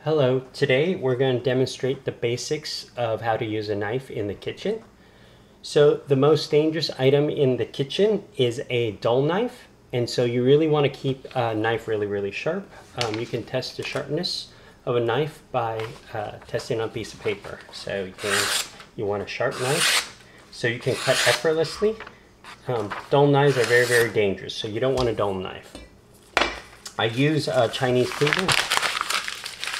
Hello, today we're going to demonstrate the basics of how to use a knife in the kitchen. So the most dangerous item in the kitchen is a dull knife, and so you really want to keep a knife really sharp. You can test the sharpness of a knife by testing on a piece of paper. So you want a sharp knife so you can cut effortlessly. Dull knives are very dangerous, so you don't want a dull knife. I use a Chinese cleaver.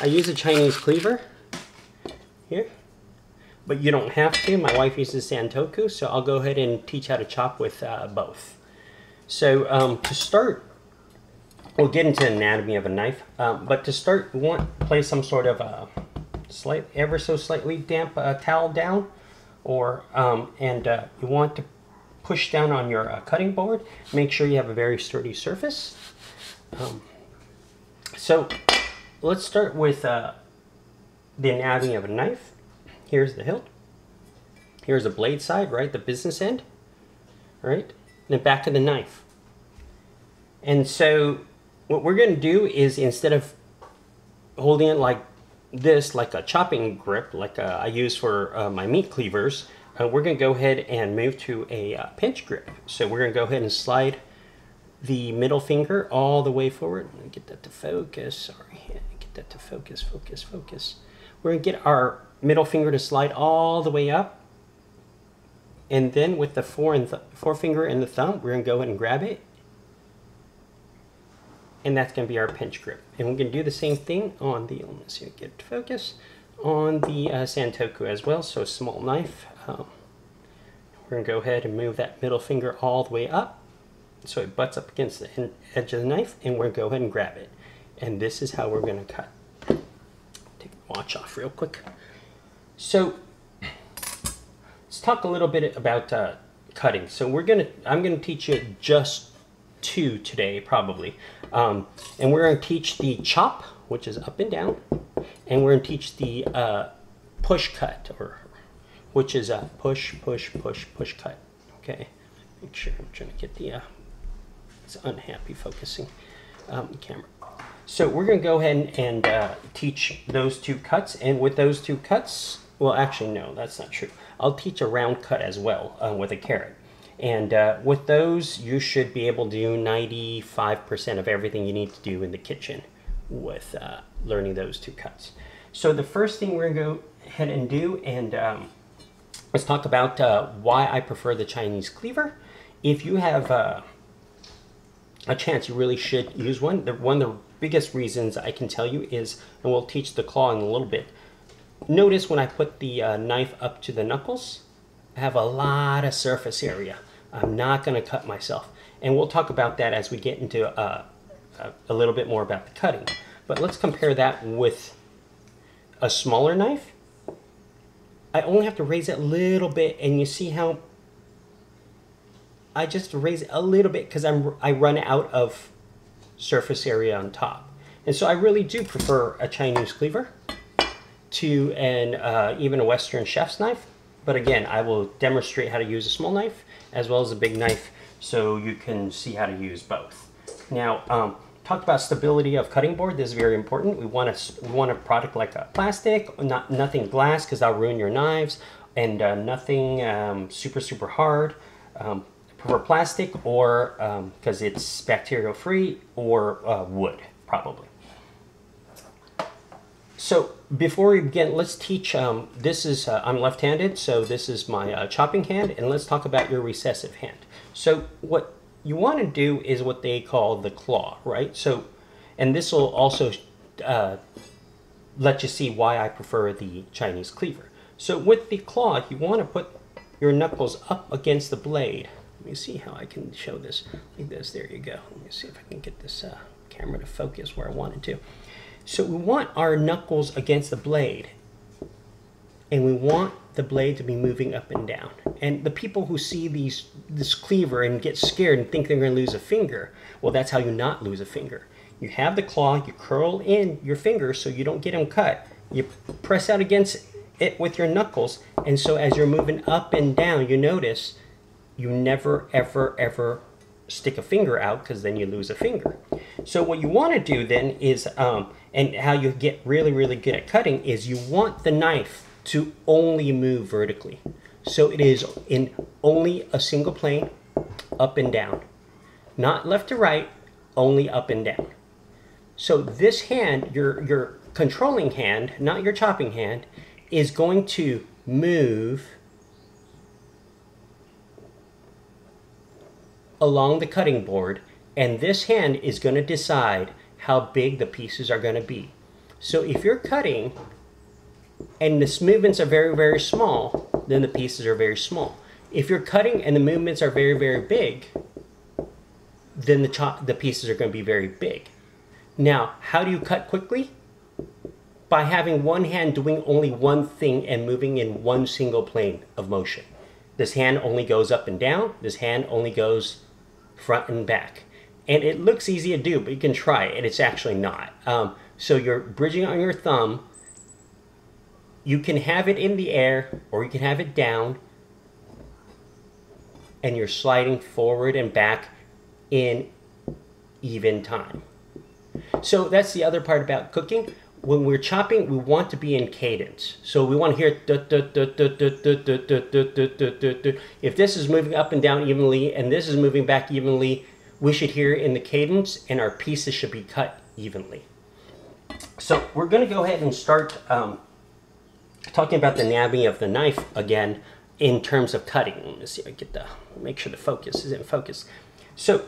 I use a Chinese cleaver here, but you don't have to. My wife uses Santoku, so I'll go ahead and teach how to chop with both. So to start, we'll get into the anatomy of a knife, but to start, you want to place some sort of ever so slightly damp towel down, or you want to push down on your cutting board. Make sure you have a very sturdy surface. So let's start with the anatomy of a knife. Here's the hilt. Here's the blade side, right? The business end, right? And the back of the knife. And so what we're going to do is, instead of holding it like this, like a chopping grip, like I use for my meat cleavers, we're going to go ahead and move to a pinch grip. So we're going to go ahead and slide the middle finger all the way forward. Let me get that to focus. Sorry, get that to focus. We're going to get our middle finger to slide all the way up. And then with the forefinger and the thumb, we're going to go ahead and grab it. And that's going to be our pinch grip. And we're going to do the same thing on the, let's see, get it to focus, on the Santoku as well. So a small knife. We're going to go ahead and move that middle finger all the way up, so it butts up against the edge of the knife, and we're going to go ahead and grab it. And this is how we're going to cut. Take the watch off real quick. So let's talk a little bit about cutting. So I'm going to teach you just two today, probably. And we're going to teach the chop, which is up and down, and we're going to teach the push cut, which is a push cut. Okay, make sure I'm trying to get the it's unhappy focusing camera. So we're going to go ahead and teach those two cuts, and with those two cuts, well, actually no, that's not true. I'll teach a round cut as well with a carrot, and with those you should be able to do 95% of everything you need to do in the kitchen with learning those two cuts. So the first thing we're going to go ahead and do, and let's talk about why I prefer the Chinese cleaver. If you have a chance, you really should use one. One of the biggest reasons I can tell you is, and we'll teach the claw in a little bit, notice when I put the knife up to the knuckles, I have a lot of surface area. I'm not going to cut myself. And we'll talk about that as we get into a little bit more about the cutting. But let's compare that with a smaller knife. I only have to raise it a little bit, and you see how I just raise it a little bit because I run out of surface area on top. And so I really do prefer a Chinese cleaver to even a Western chef's knife. But again, I will demonstrate how to use a small knife as well as a big knife, so you can see how to use both. Now, talk about stability of cutting board. This is very important. We want a product like a plastic, nothing glass because that'll ruin your knives, and nothing super hard. For plastic, or because it's bacterial free, or wood probably. So before we begin, let's teach. This is I'm left-handed, so this is my chopping hand, and let's talk about your recessive hand. So what you want to do is what they call the claw, right? So, and this will also let you see why I prefer the Chinese cleaver. So with the claw, you want to put your knuckles up against the blade. Let me see how I can show this like this. There you go. Let me see if I can get this camera to focus where I want it to. So we want our knuckles against the blade, and we want the blade to be moving up and down. And the people who see this cleaver and get scared and think they're going to lose a finger, well, that's how you not lose a finger. You have the claw, you curl in your fingers so you don't get them cut. You press out against it with your knuckles, and so as you're moving up and down, you notice you never ever stick a finger out, because then you lose a finger. So what you want to do then is, and how you get really, really good at cutting, is you want the knife to only move vertically. So it is in only a single plane, up and down. Not left to right, only up and down. So this hand, your controlling hand, not your chopping hand, is going to move along the cutting board, and this hand is going to decide how big the pieces are going to be. So if you're cutting and the movements are very, very small, then the pieces are very small. If you're cutting and the movements are very, very big, then the pieces are going to be very big. Now, how do you cut quickly? By having one hand doing only one thing and moving in one single plane of motion. This hand only goes up and down. This hand only goes front and back. And it looks easy to do, but you can try it, and it's actually not. So you're bridging on your thumb. You can have it in the air, or you can have it down, and you're sliding forward and back in even time. So that's the other part about cooking. When we're chopping, we want to be in cadence. So we want to hear, if this is moving up and down evenly and this is moving back evenly, we should hear it in the cadence, and our pieces should be cut evenly. So we're going to go ahead and start talking about the anatomy of the knife again in terms of cutting. Let's see if I get make sure the focus is in focus. So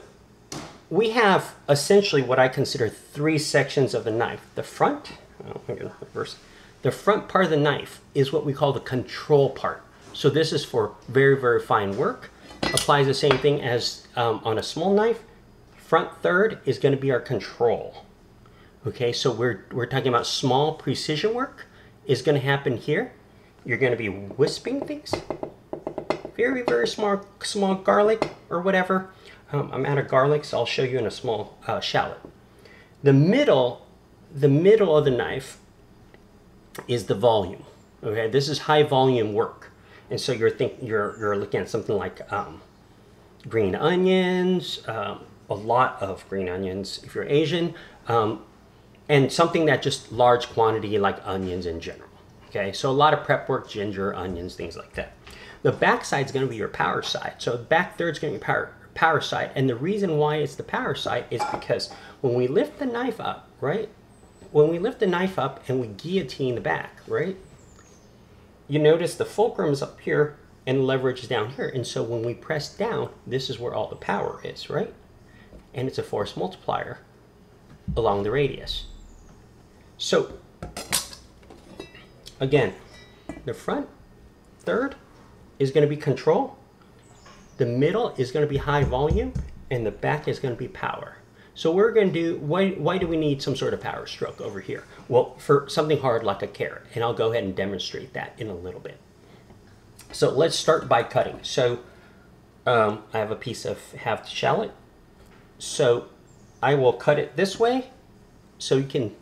we have essentially what I consider three sections of the knife. The front, I'm going to reverse. The front part of the knife is what we call the control part. So this is for very, very fine work. Applies the same thing as on a small knife. Front third is going to be our control. Okay, so we're talking about small precision work is going to happen here. You're going to be wisping things. Very, very small garlic or whatever. I'm out of garlic, so I'll show you in a small shallot. The middle of the knife is the volume. Okay, this is high volume work, and so you're looking at something like green onions, a lot of green onions if you're Asian, and something that just large quantity like onions in general. Okay, so a lot of prep work, ginger, onions, things like that. The back side is going to be your power side. So the back third is going to be power side, and the reason why it's the power side is because when we lift the knife up, right? When we lift the knife up and we guillotine the back, right? You notice the fulcrum is up here and leverage is down here, and so when we press down, this is where all the power is, right? And it's a force multiplier along the radius. So again, the front third is going to be control, the middle is going to be high volume, and the back is going to be power. So we're going to do, why do we need some sort of power stroke over here? Well, for something hard like a carrot, and I'll go ahead and demonstrate that in a little bit. So let's start by cutting. So I have a piece of halved shallot. So I will cut it this way so you can,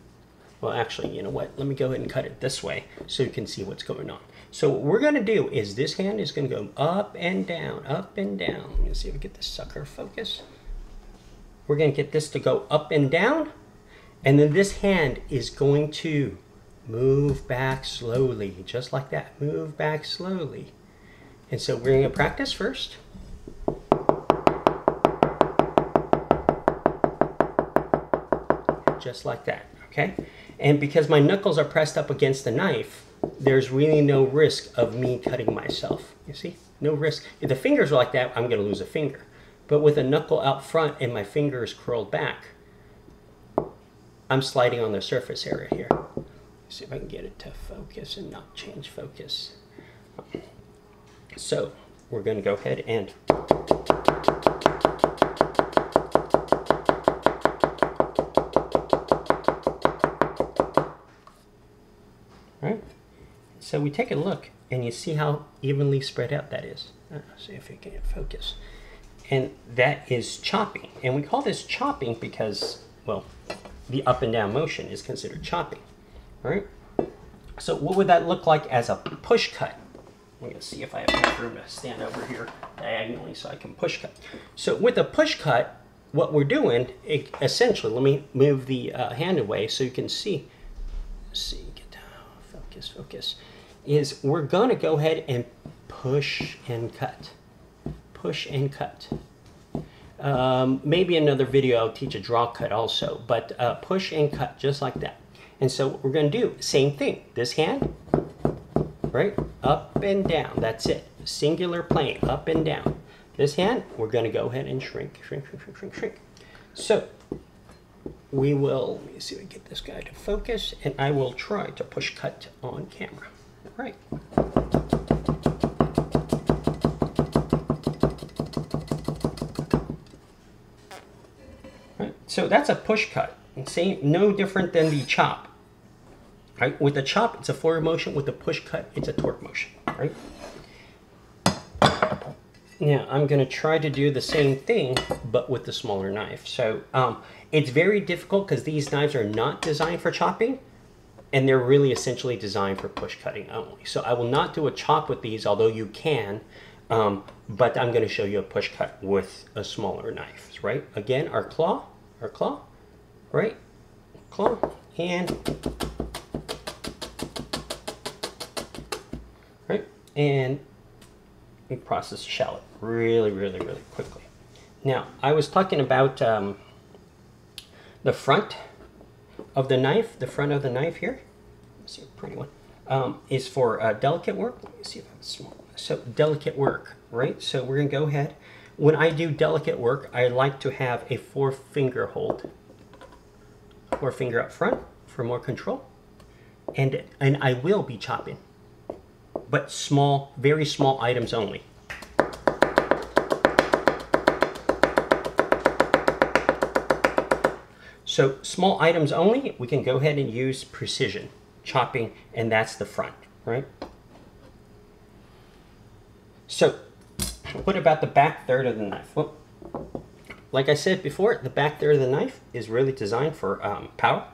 well actually, you know what, let me go ahead and cut it this way so you can see what's going on. So what we're going to do is this hand is going to go up and down, up and down. Let me see if we get this sucker focus. We're going to get this to go up and down, and then this hand is going to move back slowly, just like that, move back slowly. And so we're going to practice first. Just like that, okay? And because my knuckles are pressed up against the knife, there's really no risk of me cutting myself. You see? No risk. If the fingers are like that, I'm going to lose a finger. But with a knuckle out front and my fingers curled back, I'm sliding on the surface area here. Let's see if I can get it to focus and not change focus. So we're going to go ahead and so we take a look, and you see how evenly spread out that is. Let's see if we can get focus. And that is chopping. And we call this chopping because, well, the up and down motion is considered chopping. All right? So what would that look like as a push cut? I'm going to see if I have enough room to stand over here diagonally so I can push cut. So with a push cut, what we're doing, essentially, let me move the hand away so you can see, focus, is we're going to go ahead and push and cut. Push and cut. Maybe another video I'll teach a draw cut also, but push and cut just like that. And so what we're going to do, same thing. This hand, right, up and down. That's it. Singular plane, up and down. This hand, we're going to go ahead and shrink. So we will, let me see if we get this guy to focus, and I will try to push cut on camera. All right. So that's a push cut. Same, no different than the chop. Right? With the chop, it's a forward motion. With the push cut, it's a torque motion. Right? Now I'm going to try to do the same thing, but with the smaller knife. So it's very difficult because these knives are not designed for chopping, and they're really essentially designed for push cutting only. So I will not do a chop with these, although you can. But I'm going to show you a push cut with a smaller knife. Right? Again, our claw, right? Claw, and right, and we process the shallot really quickly. Now, I was talking about the front of the knife. The front of the knife here, let's see a pretty one, is for delicate work. Let me see if I'm small. So delicate work, right? So we're gonna go ahead. When I do delicate work, I like to have a 4-finger hold. 4-finger up front for more control. And I will be chopping, but small, very small items only. So small items only, we can go ahead and use precision chopping, and that's the front, right? So what about the back third of the knife? Well, like I said before, the back third of the knife is really designed for power.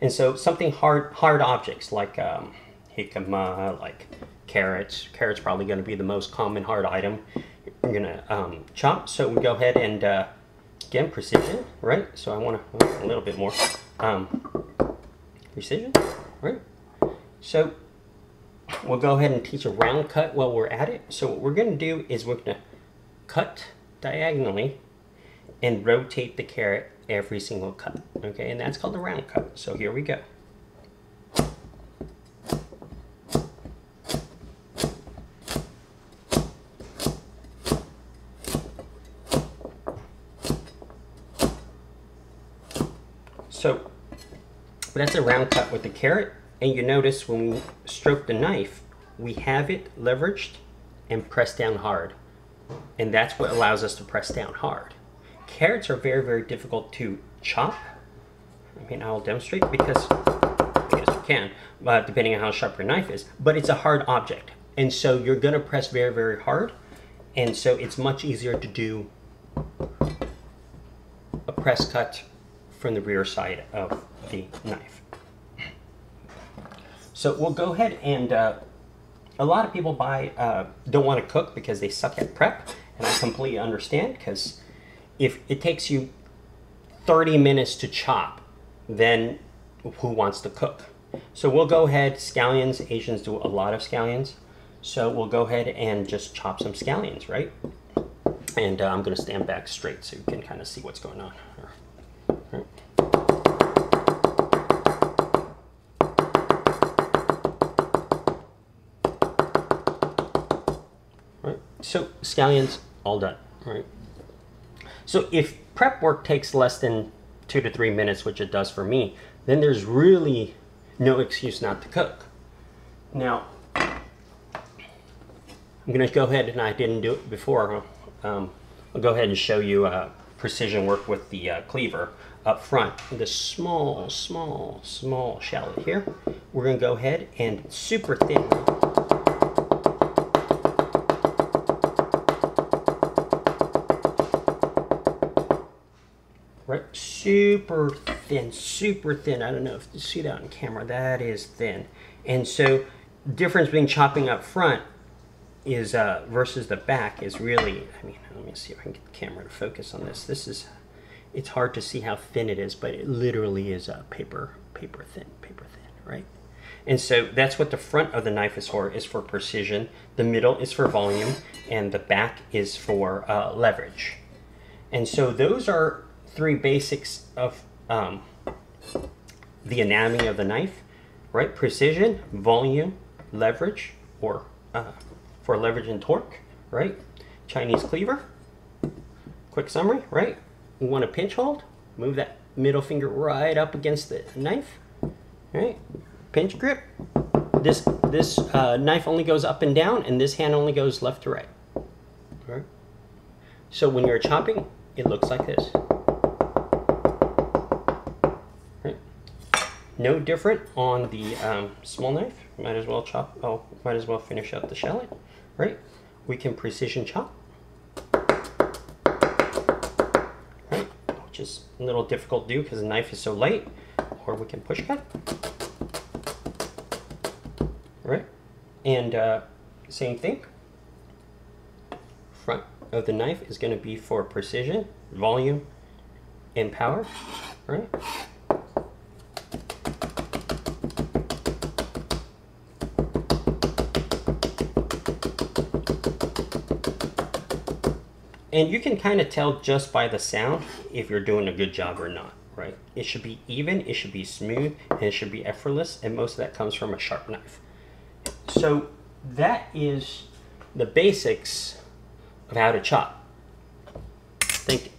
And so something hard objects like jicama, like carrots. Carrots probably going to be the most common hard item you're going to chop. So we go ahead and, again, precision, right? So I want a little bit more precision, right? So we'll go ahead and teach a round cut while we're at it. So what we're going to do is we're going to cut diagonally and rotate the carrot every single cut. Okay, and that's called a round cut. So here we go. So that's a round cut with the carrot. And you notice when we stroke the knife, we have it leveraged and pressed down hard. And that's what allows us to press down hard. Carrots are very difficult to chop. I mean, I'll demonstrate because you can, depending on how sharp your knife is. But it's a hard object. And so you're going to press very hard. And so it's much easier to do a press cut from the rear side of the knife. So we'll go ahead and a lot of people don't want to cook because they suck at prep, and I completely understand, because if it takes you 30 minutes to chop, then who wants to cook? So we'll go ahead, scallions, Asians do a lot of scallions, so we'll go ahead and just chop some scallions, right? And I'm going to stand back straight so you can kind of see what's going on. Right. So scallions all done, right? So if prep work takes less than 2 to 3 minutes, which it does for me, then there's really no excuse not to cook. Now, I'm going to go ahead, and I didn't do it before. I'll go ahead and show you precision work with the cleaver up front. The small shallot here. We're going to go ahead and super thin. Right, super thin. I don't know if you see that on camera. That is thin. And so, the difference between chopping up front is versus the back is really, I mean, let me see if I can get the camera to focus on this. This is, it's hard to see how thin it is, but it literally is paper thin, right? And so that's what the front of the knife is for precision. The middle is for volume, and the back is for leverage. And so those are three basics of the anatomy of the knife, right? Precision, volume, leverage, or for leverage and torque, right? Chinese cleaver, quick summary, right? We want to pinch hold, move that middle finger right up against the knife, right? Pinch grip. This knife only goes up and down, and this hand only goes left to right. All right? So when you're chopping, it looks like this. Right? No different on the small knife. Might as well chop. Oh, might as well finish up the shallot. Right? We can precision chop. Right? Which is a little difficult to do because the knife is so light. Or we can push cut. Right? And same thing. Front of the knife is going to be for precision, volume, and power. Right? And you can kind of tell just by the sound if you're doing a good job or not, right? It should be even, it should be smooth, and it should be effortless, and most of that comes from a sharp knife. So that is the basics of how to chop. Thank you.